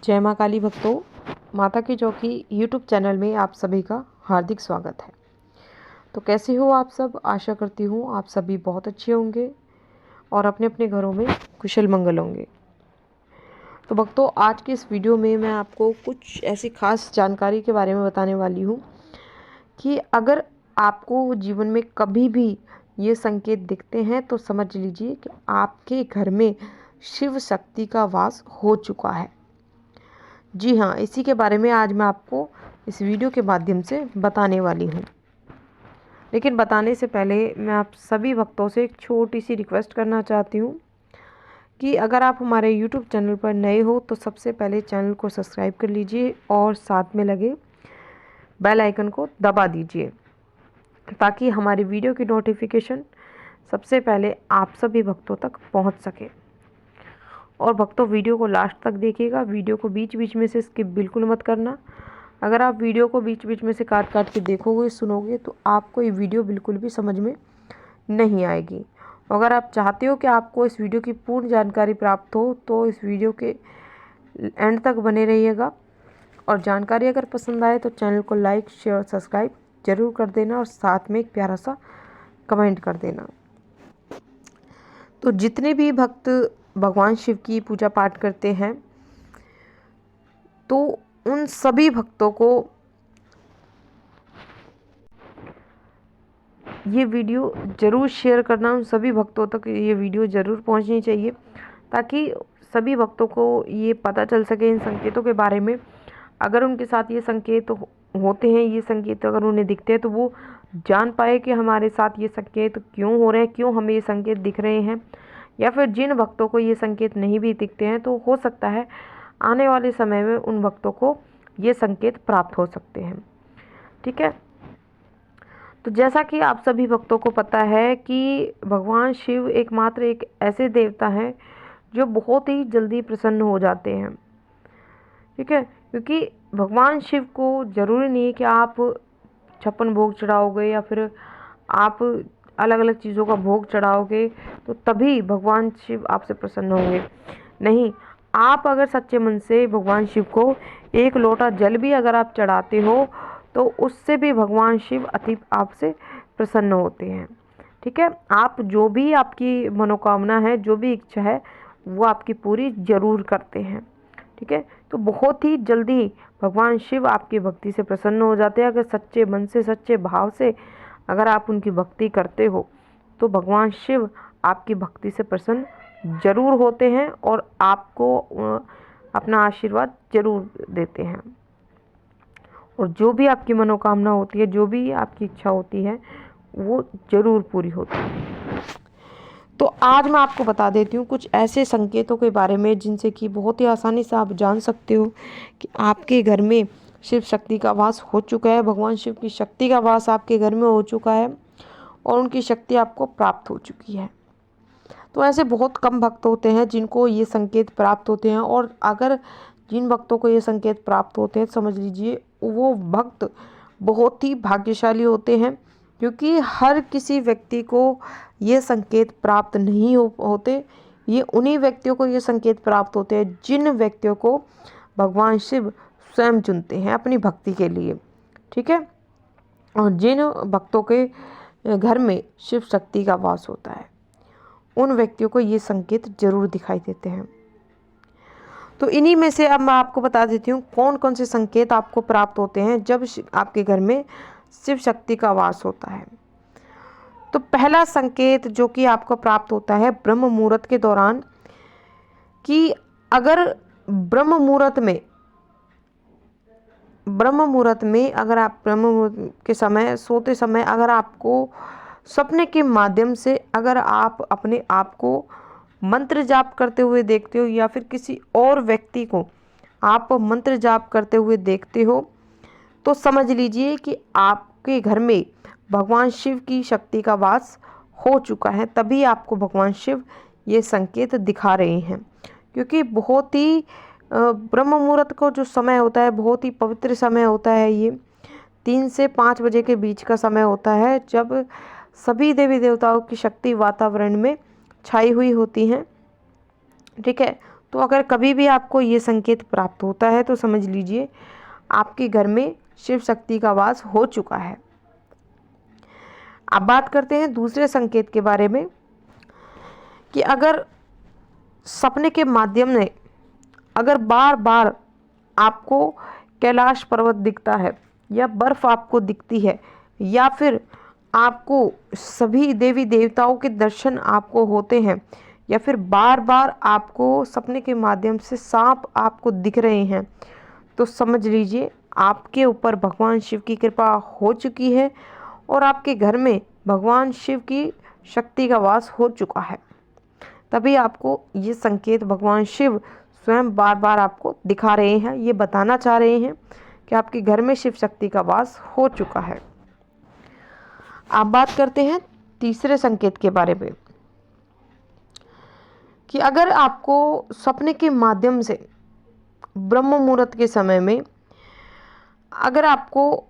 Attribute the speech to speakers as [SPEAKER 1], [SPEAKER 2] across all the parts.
[SPEAKER 1] जय माँ काली भक्तों, माता की चौकी यूट्यूब चैनल में आप सभी का हार्दिक स्वागत है। तो कैसे हो आप सब? आशा करती हूँ आप सभी बहुत अच्छे होंगे और अपने अपने घरों में कुशल मंगल होंगे। तो भक्तों, आज की इस वीडियो में मैं आपको कुछ ऐसी खास जानकारी के बारे में बताने वाली हूँ कि अगर आपको जीवन में कभी भी ये संकेत दिखते हैं तो समझ लीजिए कि आपके घर में शिव शक्ति का वास हो चुका है। जी हाँ, इसी के बारे में आज मैं आपको इस वीडियो के माध्यम से बताने वाली हूँ। लेकिन बताने से पहले मैं आप सभी भक्तों से एक छोटी सी रिक्वेस्ट करना चाहती हूँ कि अगर आप हमारे यूट्यूब चैनल पर नए हो तो सबसे पहले चैनल को सब्सक्राइब कर लीजिए और साथ में लगे बेल आइकन को दबा दीजिए ताकि हमारी वीडियो की नोटिफिकेशन सबसे पहले आप सभी भक्तों तक पहुँच सके। और भक्तों, वीडियो को लास्ट तक देखिएगा, वीडियो को बीच बीच में से स्किप बिल्कुल मत करना। अगर आप वीडियो को बीच बीच में से काट काट के देखोगे, सुनोगे तो आपको ये वीडियो बिल्कुल भी समझ में नहीं आएगी। अगर आप चाहते हो कि आपको इस वीडियो की पूर्ण जानकारी प्राप्त हो तो इस वीडियो के एंड तक बने रहिएगा। और जानकारी अगर पसंद आए तो चैनल को लाइक, शेयर, सब्सक्राइब जरूर कर देना और साथ में एक प्यारा सा कमेंट कर देना। तो जितने भी भक्त भगवान शिव की पूजा पाठ करते हैं तो उन सभी भक्तों को ये वीडियो ज़रूर शेयर करना, उन सभी भक्तों तक ये वीडियो ज़रूर पहुंचनी चाहिए ताकि सभी भक्तों को ये पता चल सके इन संकेतों के बारे में। अगर उनके साथ ये संकेत होते हैं, ये संकेत अगर उन्हें दिखते हैं तो वो जान पाए कि हमारे साथ ये संकेत क्यों हो रहे हैं, क्यों हमें ये संकेत दिख रहे हैं। या फिर जिन भक्तों को ये संकेत नहीं भी दिखते हैं तो हो सकता है आने वाले समय में उन भक्तों को ये संकेत प्राप्त हो सकते हैं। ठीक है, तो जैसा कि आप सभी भक्तों को पता है कि भगवान शिव एकमात्र एक ऐसे देवता हैं जो बहुत ही जल्दी प्रसन्न हो जाते हैं। ठीक है, क्योंकि भगवान शिव को ज़रूरी नहीं है कि आप 56 भोग चढ़ाओगे या फिर आप अलग अलग चीज़ों का भोग चढ़ाओगे तो तभी भगवान शिव आपसे प्रसन्न होंगे। नहीं, आप अगर सच्चे मन से भगवान शिव को एक लोटा जल भी अगर आप चढ़ाते हो तो उससे भी भगवान शिव अति आपसे प्रसन्न होते हैं। ठीक है, आप जो भी आपकी मनोकामना है, जो भी इच्छा है वो आपकी पूरी जरूर करते हैं। ठीक है, तो बहुत ही जल्दी भगवान शिव आपकी भक्ति से प्रसन्न हो जाते हैं। अगर सच्चे मन से, सच्चे भाव से अगर आप उनकी भक्ति करते हो तो भगवान शिव आपकी भक्ति से प्रसन्न जरूर होते हैं और आपको अपना आशीर्वाद जरूर देते हैं। और जो भी आपकी मनोकामना होती है, जो भी आपकी इच्छा होती है वो जरूर पूरी होती है। तो आज मैं आपको बता देती हूँ कुछ ऐसे संकेतों के बारे में जिनसे कि बहुत ही आसानी से आप जान सकते हो कि आपके घर में शिव शक्ति का वास हो चुका है, भगवान शिव की शक्ति का वास आपके घर में हो चुका है और उनकी शक्ति आपको प्राप्त हो चुकी है। तो ऐसे बहुत कम भक्त होते हैं जिनको ये संकेत प्राप्त होते हैं, और अगर जिन भक्तों को ये संकेत प्राप्त होते हैं समझ लीजिए वो भक्त बहुत ही भाग्यशाली होते हैं, क्योंकि हर किसी व्यक्ति को ये संकेत प्राप्त नहीं होते। ये उन्हीं व्यक्तियों को ये संकेत प्राप्त होते हैं जिन व्यक्तियों को भगवान शिव स्वयं चुनते हैं अपनी भक्ति के लिए। ठीक है, और जिन भक्तों के घर में शिव शक्ति का वास होता है उन व्यक्तियों को ये संकेत जरूर दिखाई देते हैं। तो इन्हीं में से अब मैं आपको बता देती हूँ कौन कौन से संकेत आपको प्राप्त होते हैं जब आपके घर में शिव शक्ति का वास होता है। तो पहला संकेत जो कि आपको प्राप्त होता है ब्रह्म मुहूर्त के दौरान, कि अगर ब्रह्म मुहूर्त में अगर आप ब्रह्म मुहूर्त के समय सोते समय अगर आपको सपने के माध्यम से अगर आप अपने आप को मंत्र जाप करते हुए देखते हो या फिर किसी और व्यक्ति को आप मंत्र जाप करते हुए देखते हो तो समझ लीजिए कि आपके घर में भगवान शिव की शक्ति का वास हो चुका है। तभी आपको भगवान शिव ये संकेत दिखा रहे हैं, क्योंकि बहुत ही ब्रह्म मुहूर्त को जो समय होता है बहुत ही पवित्र समय होता है। ये 3 से 5 बजे के बीच का समय होता है जब सभी देवी देवताओं की शक्ति वातावरण में छाई हुई होती हैं। ठीक है, तो अगर कभी भी आपको ये संकेत प्राप्त होता है तो समझ लीजिए आपके घर में शिव शक्ति का वास हो चुका है। अब बात करते हैं दूसरे संकेत के बारे में कि अगर सपने के माध्यम से अगर बार बार आपको कैलाश पर्वत दिखता है या बर्फ़ आपको दिखती है या फिर आपको सभी देवी देवताओं के दर्शन आपको होते हैं या फिर बार बार आपको सपने के माध्यम से सांप आपको दिख रहे हैं, तो समझ लीजिए आपके ऊपर भगवान शिव की कृपा हो चुकी है और आपके घर में भगवान शिव की शक्ति का वास हो चुका है। तभी आपको ये संकेत भगवान शिव स्वयं बार बार आपको दिखा रहे हैं, ये बताना चाह रहे हैं कि आपके घर में शिव शक्ति का वास हो चुका है। आप बात करते हैं तीसरे संकेत के बारे में कि अगर आपको सपने के माध्यम से ब्रह्म मुहूर्त के समय में अगर आपको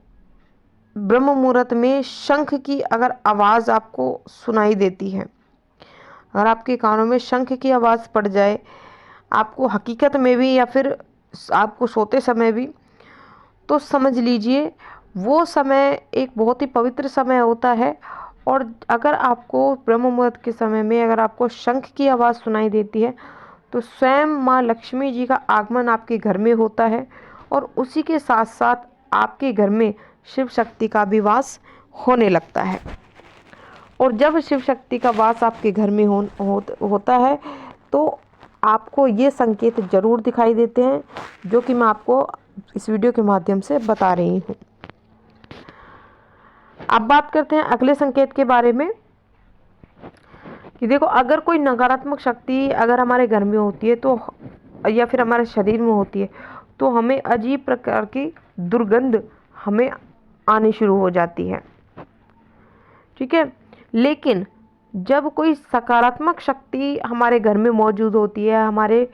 [SPEAKER 1] ब्रह्म मुहूर्त में शंख की अगर आवाज़ आपको सुनाई देती है, अगर आपके कानों में शंख की आवाज़ पड़ जाए, आपको हकीकत में भी या फिर आपको सोते समय भी, तो समझ लीजिए वो समय एक बहुत ही पवित्र समय होता है। और अगर आपको ब्रह्म मुहूर्त के समय में अगर आपको शंख की आवाज़ सुनाई देती है तो स्वयं माँ लक्ष्मी जी का आगमन आपके घर में होता है और उसी के साथ साथ आपके घर में शिव शक्ति का भी वास होने लगता है। और जब शिव शक्ति का वास आपके घर में होता है तो आपको ये संकेत ज़रूर दिखाई देते हैं जो कि मैं आपको इस वीडियो के माध्यम से बता रही हूँ। अब बात करते हैं अगले संकेत के बारे में कि देखो अगर कोई नकारात्मक शक्ति अगर हमारे घर में होती है तो या फिर हमारे शरीर में होती है तो हमें अजीब प्रकार की दुर्गंध हमें आनी शुरू हो जाती है, ठीक है। लेकिन जब कोई सकारात्मक शक्ति हमारे घर में मौजूद होती है, हमारे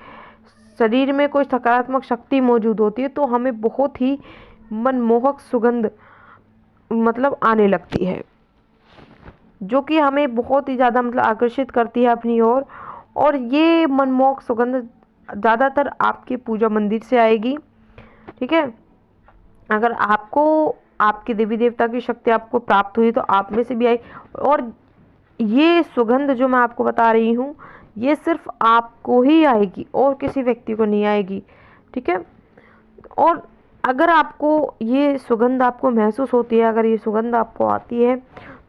[SPEAKER 1] शरीर में कोई सकारात्मक शक्ति मौजूद होती है तो हमें बहुत ही मनमोहक सुगंध मतलब आने लगती है जो कि हमें बहुत ही ज़्यादा मतलब आकर्षित करती है अपनी ओर। और ये मनमोहक सुगंध ज़्यादातर आपके पूजा मंदिर से आएगी, ठीक है। अगर आपको आपके देवी देवता की शक्ति आपको प्राप्त हुई तो आप में से भी आई। और ये सुगंध जो मैं आपको बता रही हूँ ये सिर्फ आपको ही आएगी और किसी व्यक्ति को नहीं आएगी, ठीक है। और अगर आपको ये सुगंध आपको महसूस होती है, अगर ये सुगंध आपको आती है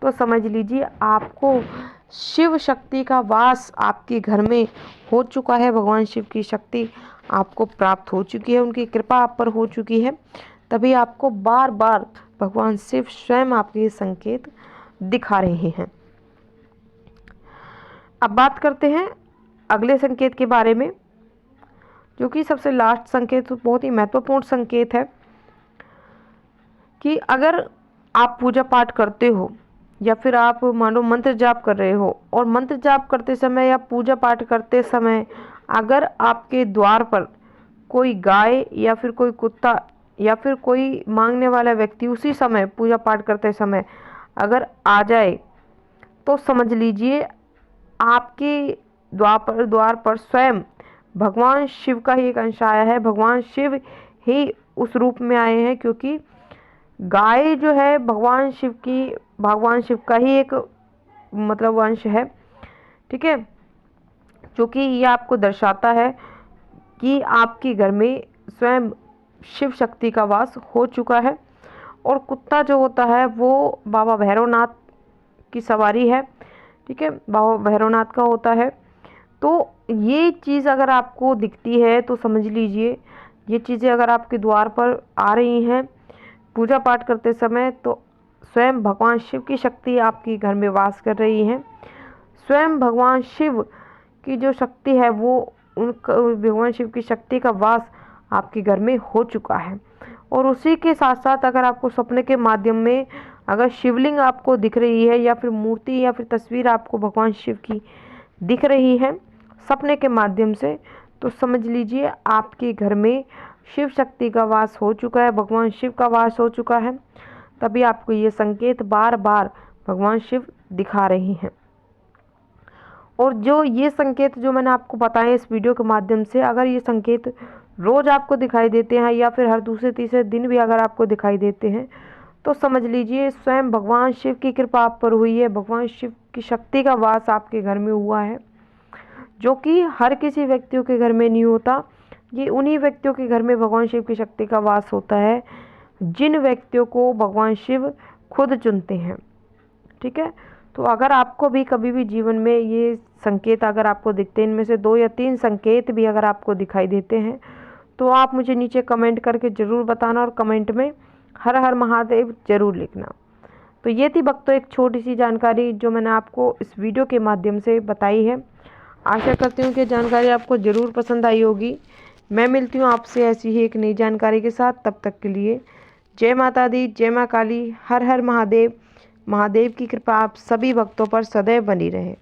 [SPEAKER 1] तो समझ लीजिए आपको शिव शक्ति का वास आपके घर में हो चुका है, भगवान शिव की शक्ति आपको प्राप्त हो चुकी है, उनकी कृपा आप पर हो चुकी है। तभी आपको बार बार भगवान शिव स्वयं आपके संकेत दिखा रहे हैं। अब बात करते हैं अगले संकेत के बारे में जो कि सबसे लास्ट संकेत बहुत ही महत्वपूर्ण संकेत है कि अगर आप पूजा पाठ करते हो या फिर आप मानो मंत्र जाप कर रहे हो और मंत्र जाप करते समय या पूजा पाठ करते समय अगर आपके द्वार पर कोई गाय या फिर कोई कुत्ता या फिर कोई मांगने वाला व्यक्ति उसी समय पूजा पाठ करते समय अगर आ जाए तो समझ लीजिए आपके द्वार पर स्वयं भगवान शिव का ही एक अंश आया है, भगवान शिव ही उस रूप में आए हैं। क्योंकि गाय जो है भगवान शिव का ही एक मतलब वंश है, ठीक है। जो कि ये आपको दर्शाता है कि आपके घर में स्वयं शिव शक्ति का वास हो चुका है। और कुत्ता जो होता है वो बाबा भैरवनाथ की सवारी है, ठीक है, बाबा भैरवनाथ का होता है। तो ये चीज़ अगर आपको दिखती है तो समझ लीजिए ये चीज़ें अगर आपके द्वार पर आ रही हैं पूजा पाठ करते समय तो स्वयं भगवान शिव की शक्ति आपके घर में वास कर रही है। स्वयं भगवान शिव की जो शक्ति है वो भगवान शिव की शक्ति का वास आपके घर में हो चुका है। और उसी के साथ साथ अगर आपको सपने के माध्यम में अगर शिवलिंग आपको दिख रही है या फिर मूर्ति या फिर तस्वीर आपको भगवान शिव की दिख रही है सपने के माध्यम से तो समझ लीजिए आपके घर में शिव शक्ति का वास हो चुका है, भगवान शिव का वास हो चुका है। तभी आपको ये संकेत बार बार भगवान शिव दिखा रहे हैं। और जो ये संकेत जो मैंने आपको बताए इस वीडियो के माध्यम से, अगर ये संकेत रोज़ आपको दिखाई देते हैं या फिर हर दूसरे तीसरे दिन भी अगर आपको दिखाई देते हैं, तो समझ लीजिए स्वयं भगवान शिव की कृपा आप पर हुई है, भगवान शिव की शक्ति का वास आपके घर में हुआ है, जो कि हर किसी व्यक्तियों के घर में नहीं होता। ये उन्हीं व्यक्तियों के घर में भगवान शिव की शक्ति का वास होता है जिन व्यक्तियों को भगवान शिव खुद चुनते हैं। ठीक है, तो अगर आपको भी कभी भी जीवन में ये संकेत अगर आपको दिखते हैं, इनमें से 2 या 3 संकेत भी अगर आपको दिखाई देते हैं, तो आप मुझे नीचे कमेंट करके ज़रूर बताना और कमेंट में हर हर महादेव ज़रूर लिखना। तो ये थी भक्तों एक छोटी सी जानकारी जो मैंने आपको इस वीडियो के माध्यम से बताई है। आशा करती हूँ कि जानकारी आपको ज़रूर पसंद आई होगी। मैं मिलती हूँ आपसे ऐसी ही एक नई जानकारी के साथ। तब तक के लिए जय माता दी, जय माँ काली, हर हर महादेव। महादेव की कृपा आप सभी भक्तों पर सदैव बनी रहे।